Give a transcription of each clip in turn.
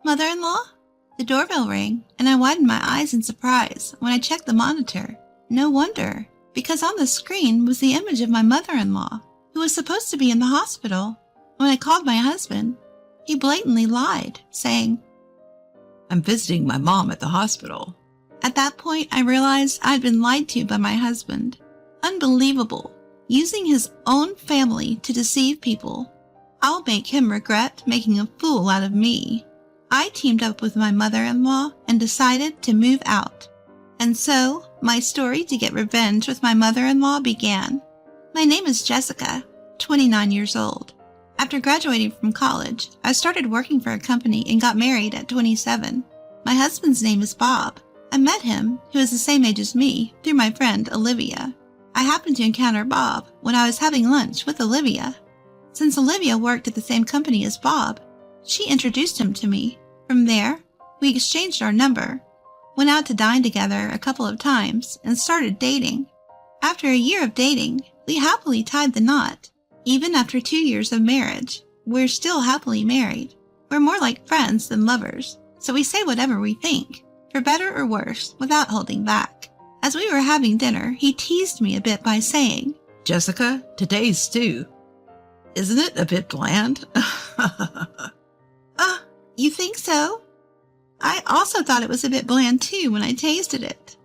Mother-in-law? The doorbell rang, and I widened my eyes in surprise when I checked the monitor. No wonder, because on the screen was the image of my mother-in-law, who was supposed to be in the hospital. When I called my husband, he blatantly lied, saying, "I'm visiting my mom at the hospital." At that point, I realized I'd been lied to by my husband. Unbelievable. Using his own family to deceive people. I'll make him regret making a fool out of me. I teamed up with my mother-in-law and decided to move out. And so, my story to get revenge with my mother-in-law began. My name is Jessica, 29 years old. After graduating from college, I started working for a company and got married at 27. My husband's name is Bob. I met him, who is the same age as me, through my friend Olivia. I happened to encounter Bob when I was having lunch with Olivia. Since Olivia worked at the same company as Bob, she introduced him to me. From there, we exchanged our number, went out to dine together a couple of times, and started dating. After a year of dating, we happily tied the knot. Even after 2 years of marriage, we're still happily married. We're more like friends than lovers, so we say whatever we think, for better or worse, without holding back. As we were having dinner, he teased me a bit by saying, "Jessica, today's stew. Isn't it a bit bland?" You think so? I also thought it was a bit bland too when I tasted it.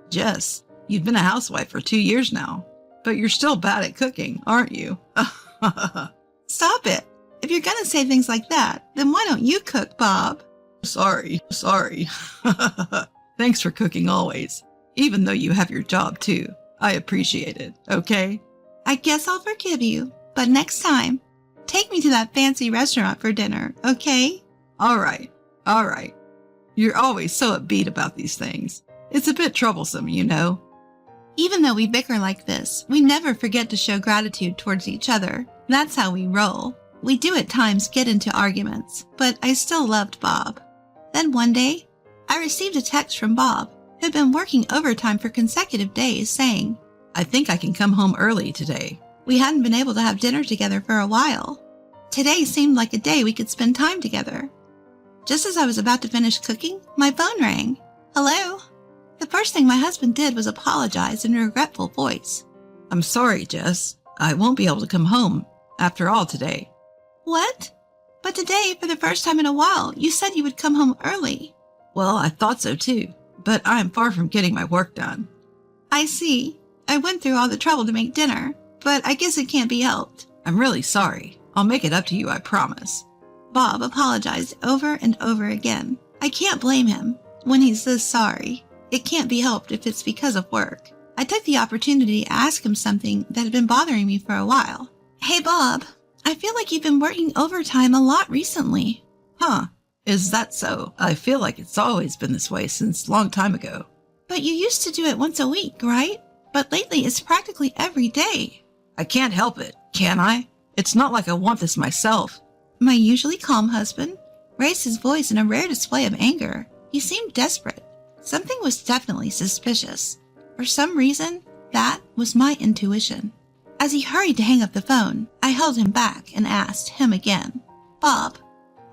"Jess, you've been a housewife for 2 years now, but you're still bad at cooking, aren't you?" Stop it. If you're gonna say things like that, then why don't you cook, Bob? Sorry. Thanks for cooking always, even though you have your job too. I appreciate it, okay? I guess I'll forgive you, but next time, take me to that fancy restaurant for dinner, okay? All right. You're always so upbeat about these things. It's a bit troublesome, you know. Even though we bicker like this, we never forget to show gratitude towards each other. That's how we roll. We do at times get into arguments, but I still loved Bob. Then one day, I received a text from Bob, who'd been working overtime for consecutive days, saying, "I think I can come home early today." We hadn't been able to have dinner together for a while. Today seemed like a day we could spend time together. Just as I was about to finish cooking, my phone rang. Hello? The first thing my husband did was apologize in a regretful voice. "I'm sorry, Jess. I won't be able to come home after all today." What? But today, for the first time in a while, you said you would come home early. Well, I thought so too, but I'm far from getting my work done. I see. I went through all the trouble to make dinner, but I guess it can't be helped. I'm really sorry. I'll make it up to you, I promise. Bob apologized over and over again. I can't blame him when he's this sorry. It can't be helped if it's because of work. I took the opportunity to ask him something that had been bothering me for a while. Hey, Bob, I feel like you've been working overtime a lot recently. Huh, is that so? I feel like it's always been this way since a long time ago. But you used to do it once a week, right? But lately it's practically every day. I can't help it, can I? It's not like I want this myself. My usually calm husband raised his voice in a rare display of anger. He seemed desperate. Something was definitely suspicious. For some reason, that was my intuition. As he hurried to hang up the phone, I held him back and asked him again. Bob,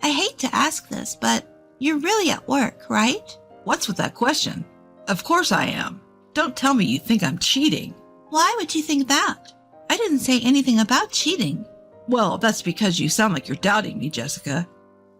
I hate to ask this, but you're really at work, right? What's with that question? Of course I am. Don't tell me you think I'm cheating. Why would you think that? I didn't say anything about cheating. Well, that's because you sound like you're doubting me, Jessica.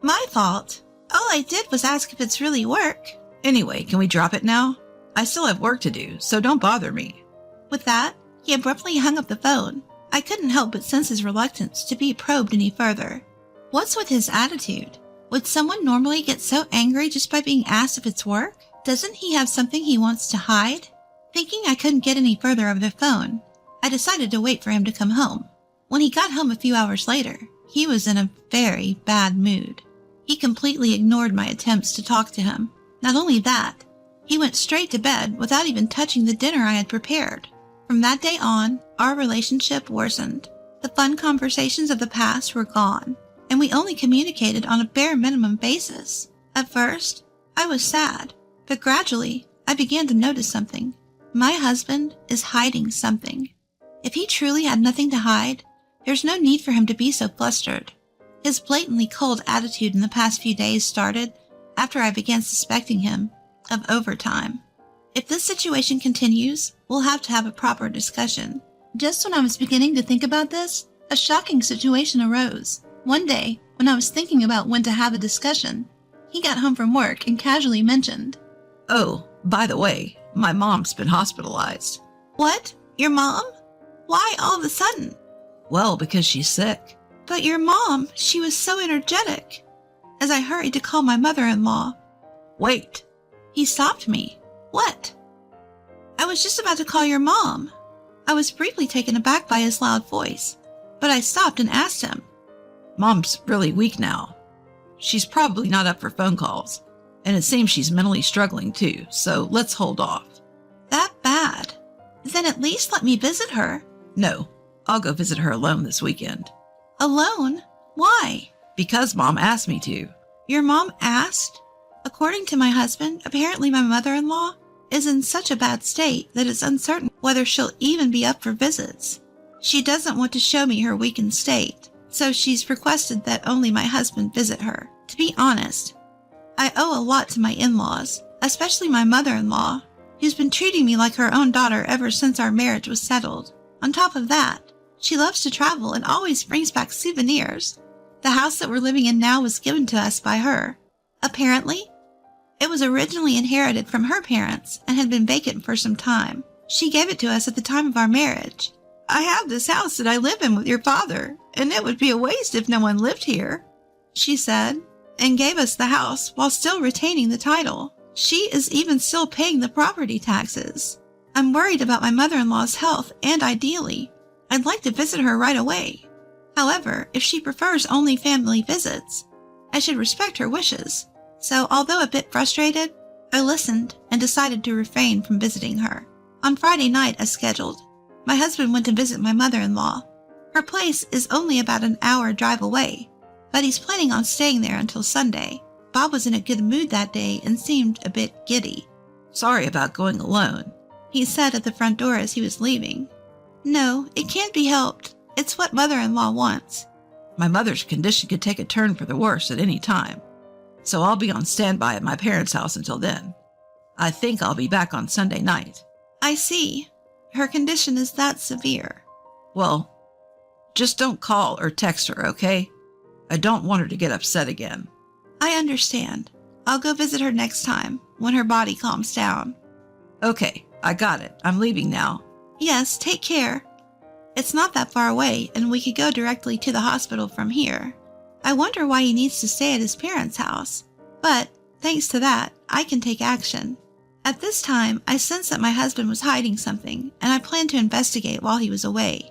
My fault. All I did was ask if it's really work. Anyway, can we drop it now? I still have work to do, so don't bother me. With that, he abruptly hung up the phone. I couldn't help but sense his reluctance to be probed any further. What's with his attitude? Would someone normally get so angry just by being asked if it's work? Doesn't he have something he wants to hide? Thinking I couldn't get any further over the phone, I decided to wait for him to come home. When he got home a few hours later, he was in a very bad mood. He completely ignored my attempts to talk to him. Not only that, he went straight to bed without even touching the dinner I had prepared. From that day on, our relationship worsened. The fun conversations of the past were gone, and we only communicated on a bare minimum basis. At first, I was sad, but gradually, I began to notice something. My husband is hiding something. If he truly had nothing to hide, there's no need for him to be so flustered. His blatantly cold attitude in the past few days started after I began suspecting him of overtime. If this situation continues, we'll have to have a proper discussion. Just when I was beginning to think about this, a shocking situation arose. One day, when I was thinking about when to have a discussion, he got home from work and casually mentioned, "Oh, by the way, my mom's been hospitalized." "What? Your mom? Why all of a sudden?" "Well, because she's sick." "But your mom, she was so energetic." As I hurried to call my mother-in-law, "Wait." He stopped me. "What?" "I was just about to call your mom." I was briefly taken aback by his loud voice, but I stopped and asked him, "Mom's really weak now. She's probably not up for phone calls, and it seems she's mentally struggling too, so let's hold off." "That bad? Then at least let me visit her." "No, I'll go visit her alone this weekend." "Alone? Why?" "Because Mom asked me to." "Your mom asked?" According to my husband, apparently my mother-in-law is in such a bad state that it's uncertain whether she'll even be up for visits. She doesn't want to show me her weakened state, so she's requested that only my husband visit her. To be honest, I owe a lot to my in-laws, especially my mother-in-law, who's been treating me like her own daughter ever since our marriage was settled. On top of that, she loves to travel and always brings back souvenirs. The house that we're living in now was given to us by her. Apparently, it was originally inherited from her parents and had been vacant for some time. She gave it to us at the time of our marriage. "I have this house that I live in with your father, and it would be a waste if no one lived here," she said, and gave us the house while still retaining the title. She is even still paying the property taxes. I'm worried about my mother-in-law's health, and ideally, I'd like to visit her right away. However, if she prefers only family visits, I should respect her wishes. So, although a bit frustrated, I listened and decided to refrain from visiting her. On Friday night, as scheduled, my husband went to visit my mother-in-law. Her place is only about an hour drive away, but he's planning on staying there until Sunday. Bob was in a good mood that day and seemed a bit giddy. "Sorry about going alone," he said at the front door as he was leaving. "No, it can't be helped. It's what mother-in-law wants." "My mother's condition could take a turn for the worse at any time, so I'll be on standby at my parents' house until then. I think I'll be back on Sunday night." "I see. Her condition is that severe." "Well, just don't call or text her, okay? I don't want her to get upset again." "I understand. I'll go visit her next time, when her body calms down." "Okay, I got it. I'm leaving now." "Yes, take care. It's not that far away, and we could go directly to the hospital from here. I wonder why he needs to stay at his parents' house. But, thanks to that, I can take action." At this time, I sensed that my husband was hiding something, and I planned to investigate while he was away.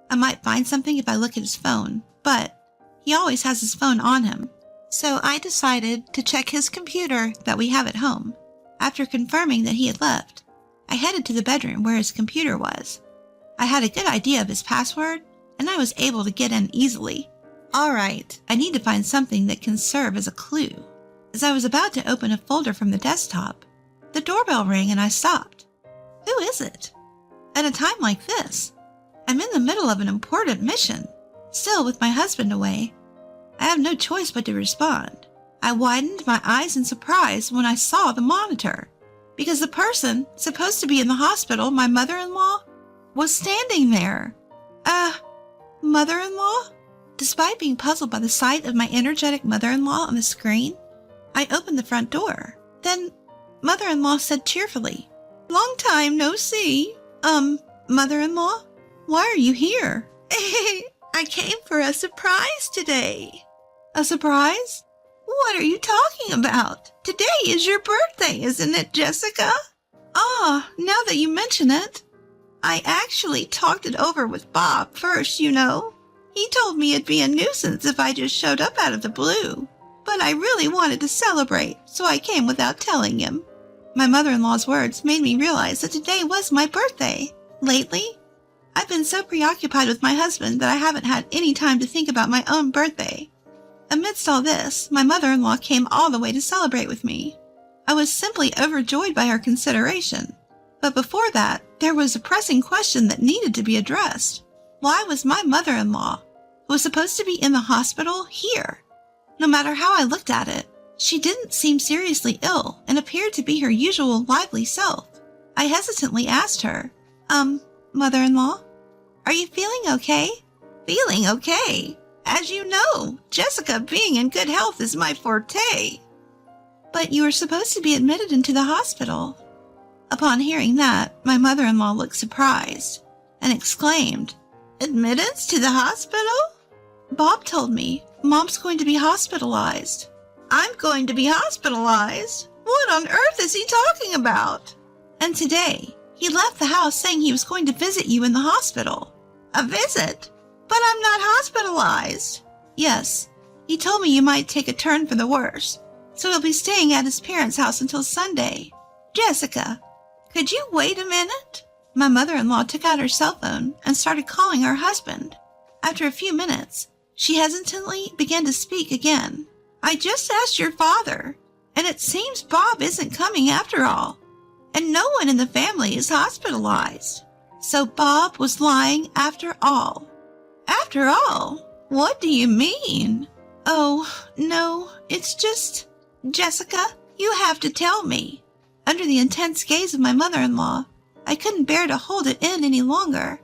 I might find something if I look at his phone, but he always has his phone on him. So I decided to check his computer that we have at home. After confirming that he had left, I headed to the bedroom where his computer was. I had a good idea of his password, and I was able to get in easily. All right, I need to find something that can serve as a clue. As I was about to open a folder from the desktop, the doorbell rang and I stopped. Who is it? At a time like this, I'm in the middle of an important mission. Still, with my husband away, I have no choice but to respond. I widened my eyes in surprise when I saw the monitor, because the person supposed to be in the hospital, my mother-in-law, was standing there. Mother-in-law? Despite being puzzled by the sight of my energetic mother-in-law on the screen, I opened the front door. Then, mother-in-law said cheerfully, "Long time no see. Mother-in-law, why are you here?" "I came for a surprise today." "A surprise? What are you talking about? Today is your birthday, isn't it, Jessica?" "Ah, now that you mention it. I actually talked it over with Bob first, you know. He told me it'd be a nuisance if I just showed up out of the blue. But I really wanted to celebrate, so I came without telling him." My mother-in-law's words made me realize that today was my birthday. Lately, I've been so preoccupied with my husband that I haven't had any time to think about my own birthday. Amidst all this, my mother-in-law came all the way to celebrate with me. I was simply overjoyed by her consideration. But before that, there was a pressing question that needed to be addressed. Why was my mother-in-law, who who was supposed to be in the hospital, here. No matter how I looked at it, she didn't seem seriously ill and appeared to be her usual lively self. I hesitantly asked her, Mother-in-law, are you feeling okay? Feeling okay? As you know, Jessica, being in good health is my forte. But you were supposed to be admitted into the hospital. Upon hearing that, my mother-in-law looked surprised and exclaimed, Admittance to the hospital? Bob told me Mom's going to be hospitalized. I'm going to be hospitalized? What on earth is he talking about? And today, he left the house saying he was going to visit you in the hospital. A visit? But I'm not hospitalized. Yes, he told me you might take a turn for the worse, so he'll be staying at his parents' house until Sunday. Jessica, could you wait a minute? My mother-in-law took out her cell phone and started calling her husband. After a few minutes, she hesitantly began to speak again. I just asked your father, and it seems Bob isn't coming after all, and no one in the family is hospitalized. So Bob was lying after all. After all? What do you mean? Oh, no, it's just... Jessica, you have to tell me. Under the intense gaze of my mother-in-law, I couldn't bear to hold it in any longer,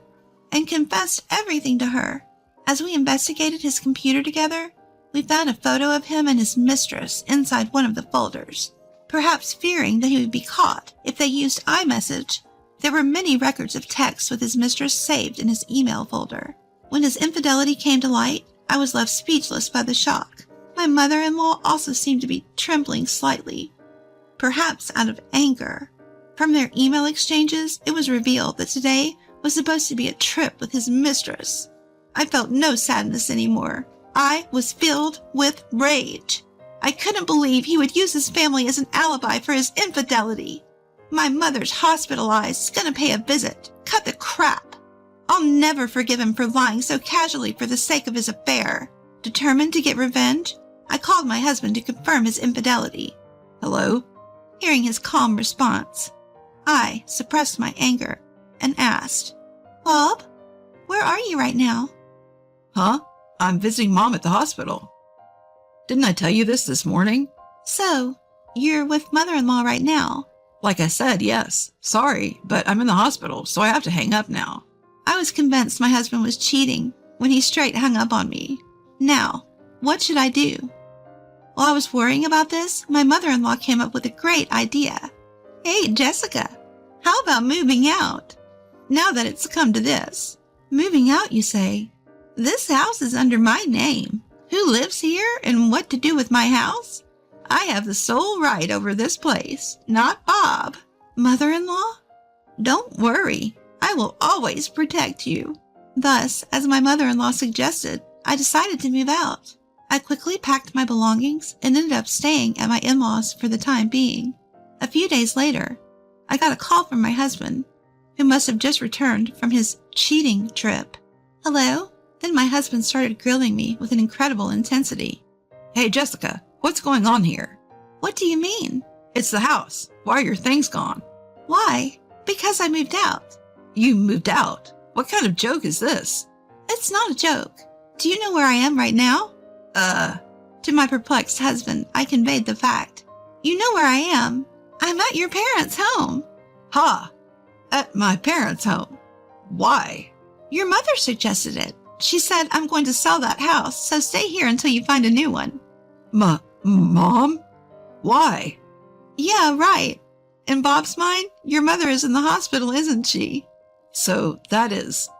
and confessed everything to her. As we investigated his computer together, we found a photo of him and his mistress inside one of the folders. Perhaps fearing that he would be caught if they used iMessage, there were many records of texts with his mistress saved in his email folder. When his infidelity came to light, I was left speechless by the shock. My mother-in-law also seemed to be trembling slightly, perhaps out of anger. From their email exchanges, it was revealed that today was supposed to be a trip with his mistress. I felt no sadness anymore. I was filled with rage. I couldn't believe he would use his family as an alibi for his infidelity. My mother's hospitalized, gonna pay a visit. Cut the crap. I'll never forgive him for lying so casually for the sake of his affair. Determined to get revenge, I called my husband to confirm his infidelity. Hello? Hearing his calm response, I suppressed my anger and asked, Bob, where are you right now? Huh? I'm visiting Mom at the hospital. Didn't I tell you this morning? So, you're with mother-in-law right now? Like I said, yes. Sorry, but I'm in the hospital, so I have to hang up now. I was convinced my husband was cheating when he straight hung up on me. Now, what should I do? While I was worrying about this, my mother-in-law came up with a great idea. Hey, Jessica, how about moving out? Now that it's come to this. Moving out, you say? This house is under my name. Who lives here and what to do with my house? I have the sole right over this place, not Bob. Mother-in-law? Don't worry. I will always protect you. Thus, as my mother-in-law suggested, I decided to move out. I quickly packed my belongings and ended up staying at my in-laws for the time being. A few days later, I got a call from my husband, who must have just returned from his cheating trip. Hello? Then my husband started grilling me with an incredible intensity. Hey, Jessica, what's going on here? What do you mean? It's the house. Why are your things gone? Why? Because I moved out. You moved out? What kind of joke is this? It's not a joke. Do you know where I am right now? To my perplexed husband, I conveyed the fact. You know where I am. I'm at your parents' home. Ha! At my parents' home. Why? Your mother suggested it. She said I'm going to sell that house, so stay here until you find a new one. Mom? Why? Yeah, right. In Bob's mind, your mother is in the hospital, isn't she? So that is...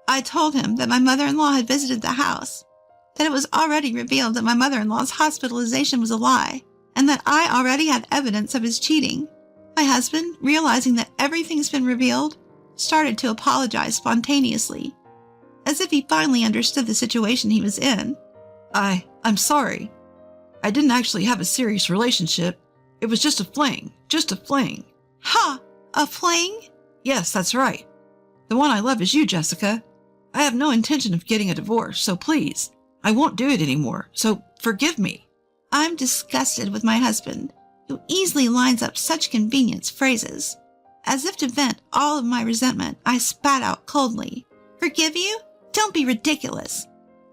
I told him that my mother-in-law had visited the house, that it was already revealed that my mother-in-law's hospitalization was a lie, and that I already had evidence of his cheating. My husband, realizing that everything's been revealed, started to apologize spontaneously, as if he finally understood the situation he was in. I'm sorry. I didn't actually have a serious relationship. It was just a fling. Just a fling. Ha! A fling? Yes, that's right. The one I love is you, Jessica. I have no intention of getting a divorce, so please, I won't do it anymore, so forgive me. I'm disgusted with my husband, who easily lines up such convenience phrases. As if to vent all of my resentment, I spat out coldly. Forgive you? Don't be ridiculous.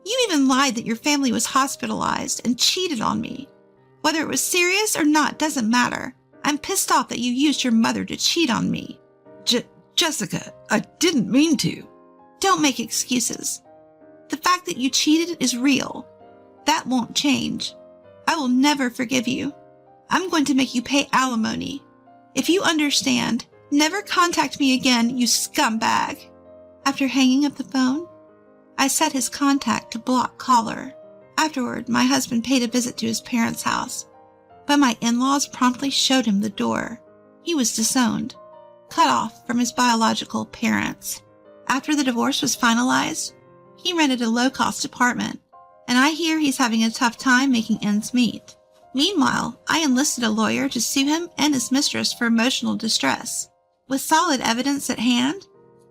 You even lied that your family was hospitalized and cheated on me. Whether it was serious or not doesn't matter. I'm pissed off that you used your mother to cheat on me. Jessica, I didn't mean to. Don't make excuses. The fact that you cheated is real. That won't change. I will never forgive you. I'm going to make you pay alimony. If you understand, never contact me again, you scumbag. After hanging up the phone, I set his contact to block caller. Afterward, my husband paid a visit to his parents' house, but my in-laws promptly showed him the door. He was disowned, cut off from his biological parents. After the divorce was finalized, he rented a low-cost apartment, and I hear he's having a tough time making ends meet. Meanwhile, I enlisted a lawyer to sue him and his mistress for emotional distress. With solid evidence at hand,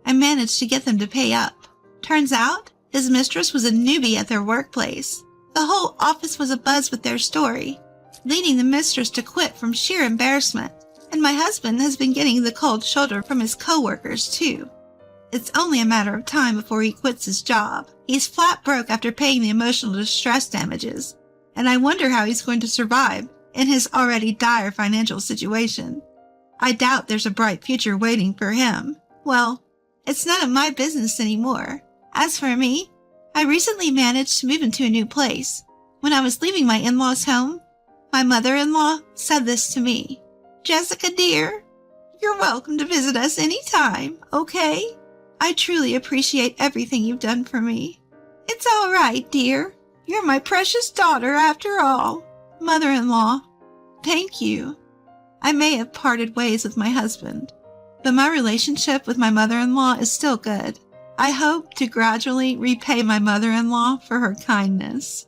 I managed to get them to pay up. Turns out, his mistress was a newbie at their workplace. The whole office was abuzz with their story, leading the mistress to quit from sheer embarrassment. And my husband has been getting the cold shoulder from his co-workers, too. It's only a matter of time before he quits his job. He's flat broke after paying the emotional distress damages, and I wonder how he's going to survive in his already dire financial situation. I doubt there's a bright future waiting for him. Well, it's none of my business anymore. As for me, I recently managed to move into a new place. When I was leaving my in-laws' home, my mother-in-law said this to me. Jessica, dear, you're welcome to visit us anytime, okay? I truly appreciate everything you've done for me. It's all right, dear. You're my precious daughter after all. Mother-in-law, thank you. I may have parted ways with my husband, but my relationship with my mother-in-law is still good. I hope to gradually repay my mother-in-law for her kindness.